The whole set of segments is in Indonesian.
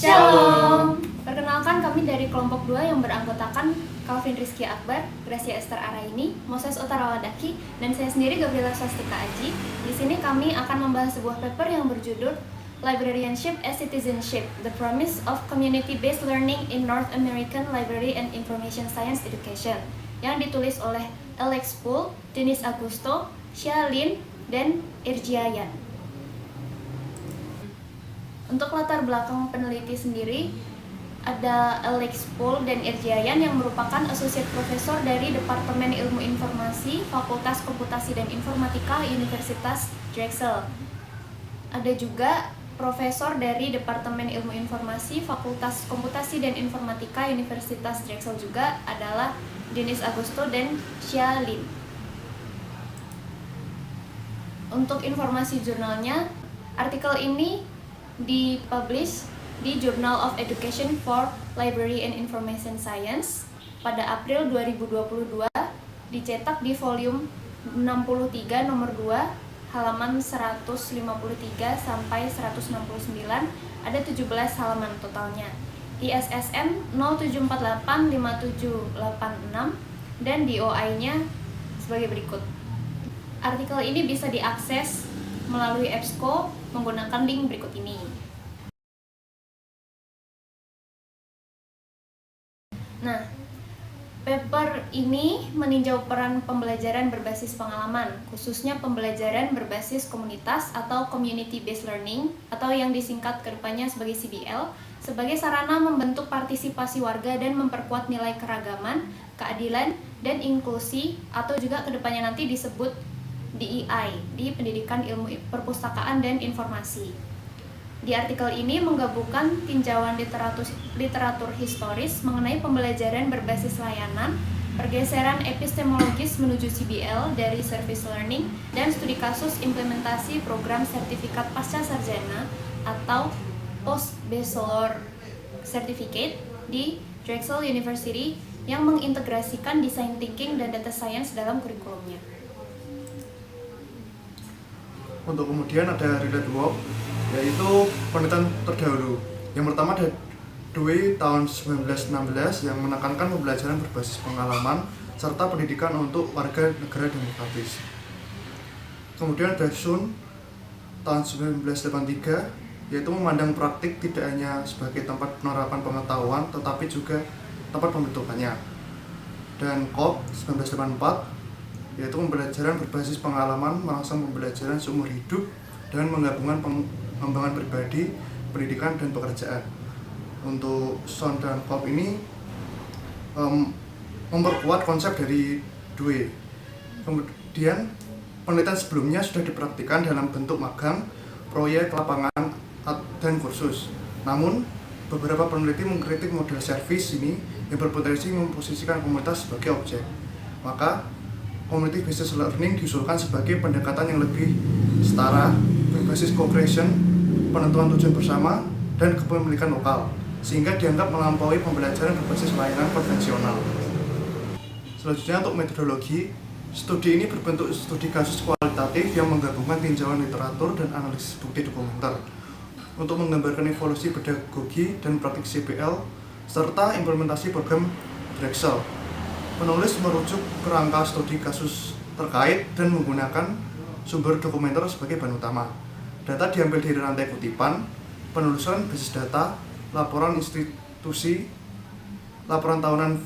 Shalom. Perkenalkan, kami dari kelompok 2 yang beranggotakan Calvin Rizky Akbar, Gracia Esther Araini, Moses Utarawadaki, dan saya sendiri Gabriela Swastika Aji. Di sini kami akan membahas sebuah paper yang berjudul Librarianship as Citizenship: The Promise of Community-Based Learning in North American Library and Information Science Education, yang ditulis oleh Alex Poole, Denis Agusto, Xia Lin, dan Irjiayan. Untuk latar belakang peneliti sendiri, ada Alex Poole dan Irjiayan yang merupakan Associate Professor dari Departemen Ilmu Informasi, Fakultas Komputasi dan Informatika, Universitas Drexel. Ada juga Profesor dari Departemen Ilmu Informasi, Fakultas Komputasi dan Informatika, Universitas Drexel juga adalah Denis Agusto dan Xia Lin. Untuk informasi jurnalnya, artikel ini dipublish di Journal of Education for Library and Information Science pada April 2022, dicetak di volume 63 nomor 2 halaman 153 sampai 169, ada 17 halaman totalnya. ISSN 07485786 dan DOI-nya sebagai berikut. Artikel ini bisa diakses melalui EBSCO menggunakan link berikut ini. Nah, paper ini meninjau peran pembelajaran berbasis pengalaman, khususnya pembelajaran berbasis komunitas atau community-based learning, atau yang disingkat kedepannya sebagai CBL, sebagai sarana membentuk partisipasi warga dan memperkuat nilai keragaman, keadilan, dan inklusi, atau juga kedepannya nanti disebut DEI, di Pendidikan Ilmu Perpustakaan dan Informasi. Di artikel ini menggabungkan tinjauan literatur historis mengenai pembelajaran berbasis layanan, pergeseran epistemologis menuju CBL dari service learning, dan studi kasus implementasi program sertifikat pasca sarjana atau post bachelor certificate di Drexel University yang mengintegrasikan design thinking dan data science dalam kurikulumnya. Untuk kemudian ada related work, yaitu penelitian terdahulu. Yang pertama ada Dewey tahun 1916 yang menekankan pembelajaran berbasis pengalaman serta pendidikan untuk warga negara demokratis. Kemudian ada Sun tahun 1983, yaitu memandang praktik tidak hanya sebagai tempat penerapan pengetahuan tetapi juga tempat pembentukannya. Dan Kopp 1984, yaitu pembelajaran berbasis pengalaman merangsang pembelajaran seumur hidup dan menggabungkan pengembangan pribadi, pendidikan, dan pekerjaan. Untuk Son dan Kopp ini memperkuat konsep dari Dewey. Kemudian penelitian sebelumnya sudah dipraktikkan dalam bentuk magang, proyek lapangan, dan kursus. Namun beberapa peneliti mengkritik model service ini yang berpotensi memposisikan komunitas sebagai objek. Maka community based learning diusulkan sebagai pendekatan yang lebih setara, berbasis co-creation, penentuan tujuan bersama, dan kepemilikan lokal, sehingga dianggap melampaui pembelajaran berbasis layanan konvensional. Selanjutnya untuk metodologi, studi ini berbentuk studi kasus kualitatif yang menggabungkan tinjauan literatur dan analisis bukti dokumenter untuk menggambarkan evolusi pedagogi dan praktik CBL serta implementasi program Drexel. Penulis merujuk kerangka studi kasus terkait dan menggunakan sumber dokumenter sebagai bahan utama. Data diambil dari rantai kutipan, penelusuran basis data, laporan institusi, laporan tahunan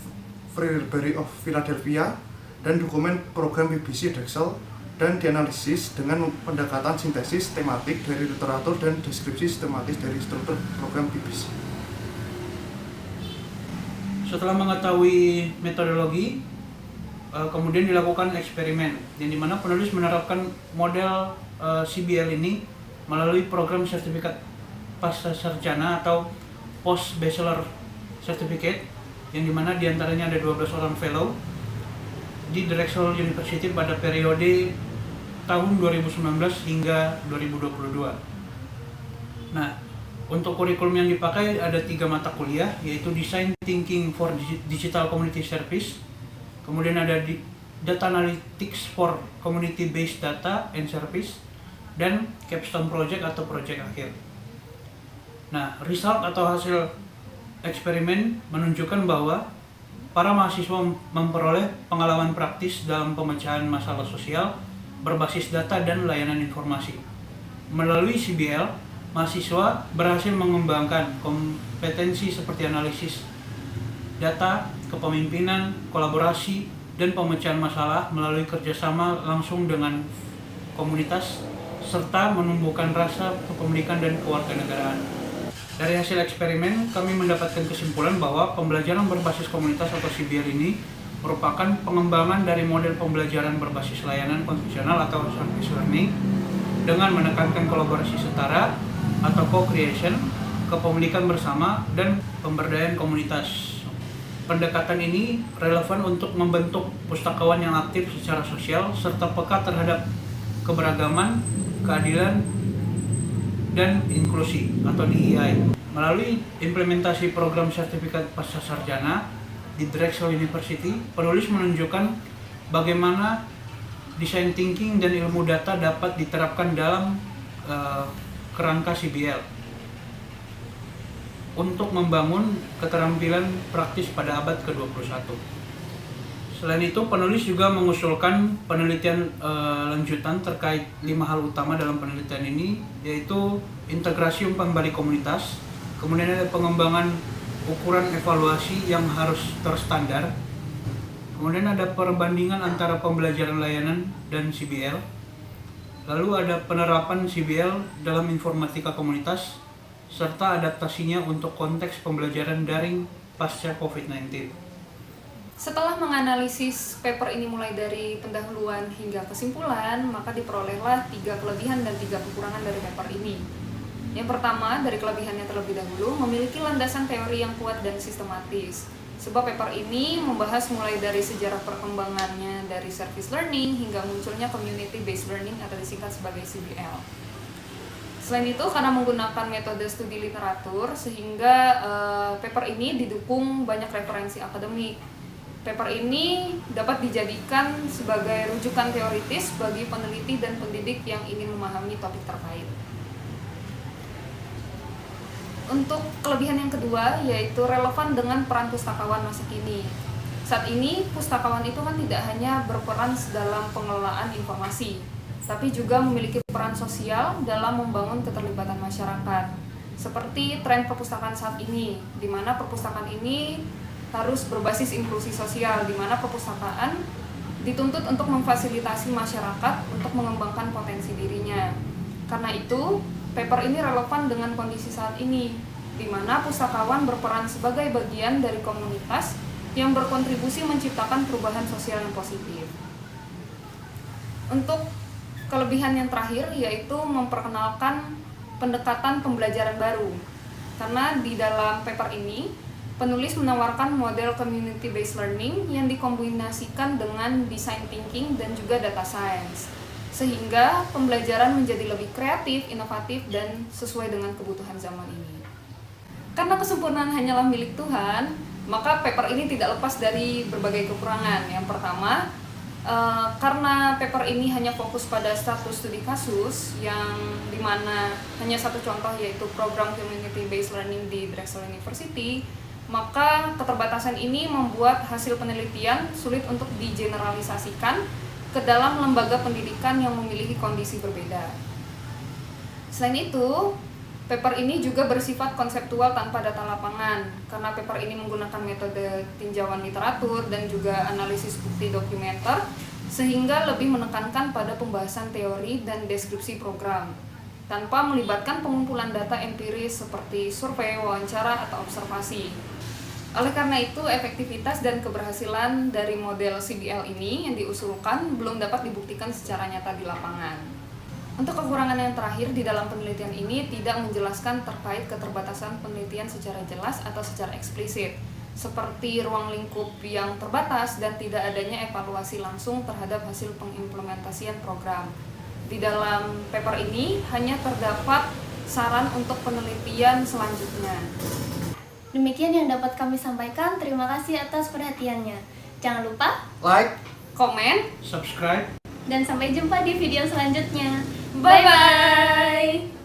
Free Library of Philadelphia, dan dokumen program BBC Drexel, dan dianalisis dengan pendekatan sintesis tematik dari literatur dan deskripsi sistematis dari struktur program BBC. Setelah mengetahui metodologi, kemudian dilakukan eksperimen, yang dimana penulis menerapkan model CBL ini melalui program sertifikat pasca sarjana atau post bachelor certificate, yang dimana diantaranya ada 12 orang fellow di Drexel University pada periode tahun 2019 hingga 2022. Nah, untuk kurikulum yang dipakai ada 3 mata kuliah, yaitu Design Thinking for Digital Community Service, kemudian ada Data Analytics for Community Based Data and Service, dan Capstone Project atau proyek akhir. Nah, result atau hasil eksperimen menunjukkan bahwa para mahasiswa memperoleh pengalaman praktis dalam pemecahan masalah sosial berbasis data dan layanan informasi. Melalui CBL, mahasiswa berhasil mengembangkan kompetensi seperti analisis data, kepemimpinan, kolaborasi, dan pemecahan masalah melalui kerjasama langsung dengan komunitas, serta menumbuhkan rasa kepemilikan dan kewarganegaraan. Dari hasil eksperimen, kami mendapatkan kesimpulan bahwa pembelajaran berbasis komunitas atau CBL ini merupakan pengembangan dari model pembelajaran berbasis layanan konvensional atau service learning dengan menekankan kolaborasi setara atau co-creation, kepemilikan bersama, dan pemberdayaan komunitas. Pendekatan ini relevan untuk membentuk pustakawan yang aktif secara sosial serta peka terhadap keberagaman, keadilan, dan inklusi atau DEI. Melalui implementasi program sertifikat pasca sarjana di Drexel University, penulis menunjukkan bagaimana design thinking dan ilmu data dapat diterapkan dalam kerangka CBL untuk membangun keterampilan praktis pada abad ke-21. Selain itu, penulis juga mengusulkan penelitian lanjutan terkait 5 hal utama dalam penelitian ini, yaitu integrasi umpan balik komunitas, kemudian ada pengembangan ukuran evaluasi yang harus terstandar, kemudian ada perbandingan antara pembelajaran layanan dan CBL, lalu ada penerapan CBL dalam informatika komunitas, serta adaptasinya untuk konteks pembelajaran daring pasca COVID-19. Setelah menganalisis paper ini mulai dari pendahuluan hingga kesimpulan, maka diperolehlah 3 kelebihan dan 3 kekurangan dari paper ini. Yang pertama, dari kelebihannya terlebih dahulu, memiliki landasan teori yang kuat dan sistematis. Sebab paper ini membahas mulai dari sejarah perkembangannya dari service learning hingga munculnya community based learning atau disingkat sebagai CBL. Selain itu, karena menggunakan metode studi literatur, sehingga paper ini didukung banyak referensi akademik. Paper ini dapat dijadikan sebagai rujukan teoritis bagi peneliti dan pendidik yang ingin memahami topik terkait. Untuk kelebihan yang kedua, yaitu relevan dengan peran pustakawan masa kini. Saat ini, pustakawan itu kan tidak hanya berperan dalam pengelolaan informasi, tapi juga memiliki peran sosial dalam membangun keterlibatan masyarakat. Seperti tren perpustakaan saat ini, di mana perpustakaan ini harus berbasis inklusi sosial, di mana perpustakaan dituntut untuk memfasilitasi masyarakat untuk mengembangkan potensi dirinya. Karena itu, paper ini relevan dengan kondisi saat ini, di mana pustakawan berperan sebagai bagian dari komunitas yang berkontribusi menciptakan perubahan sosial yang positif. Untuk kelebihan yang terakhir, yaitu memperkenalkan pendekatan pembelajaran baru. Karena di dalam paper ini, penulis menawarkan model community-based learning yang dikombinasikan dengan design thinking dan juga data science, sehingga pembelajaran menjadi lebih kreatif, inovatif, dan sesuai dengan kebutuhan zaman ini. Karena kesempurnaan hanyalah milik Tuhan, maka paper ini tidak lepas dari berbagai kekurangan. Yang pertama, karena paper ini hanya fokus pada status studi kasus, yang dimana hanya satu contoh yaitu program community-based learning di Drexel University, maka keterbatasan ini membuat hasil penelitian sulit untuk digeneralisasikan ke dalam lembaga pendidikan yang memiliki kondisi berbeda. Selain itu, paper ini juga bersifat konseptual tanpa data lapangan, karena paper ini menggunakan metode tinjauan literatur dan juga analisis bukti dokumenter, sehingga lebih menekankan pada pembahasan teori dan deskripsi program, tanpa melibatkan pengumpulan data empiris seperti survei, wawancara, atau observasi. Oleh karena itu, efektivitas dan keberhasilan dari model CBL ini yang diusulkan belum dapat dibuktikan secara nyata di lapangan. Untuk kekurangan yang terakhir, di dalam penelitian ini tidak menjelaskan terkait keterbatasan penelitian secara jelas atau secara eksplisit, seperti ruang lingkup yang terbatas dan tidak adanya evaluasi langsung terhadap hasil pengimplementasian program. Di dalam paper ini hanya terdapat saran untuk penelitian selanjutnya. Demikian yang dapat kami sampaikan. Terima kasih atas perhatiannya. Jangan lupa Like, Komen, Subscribe. dan sampai jumpa di video selanjutnya. bye-bye!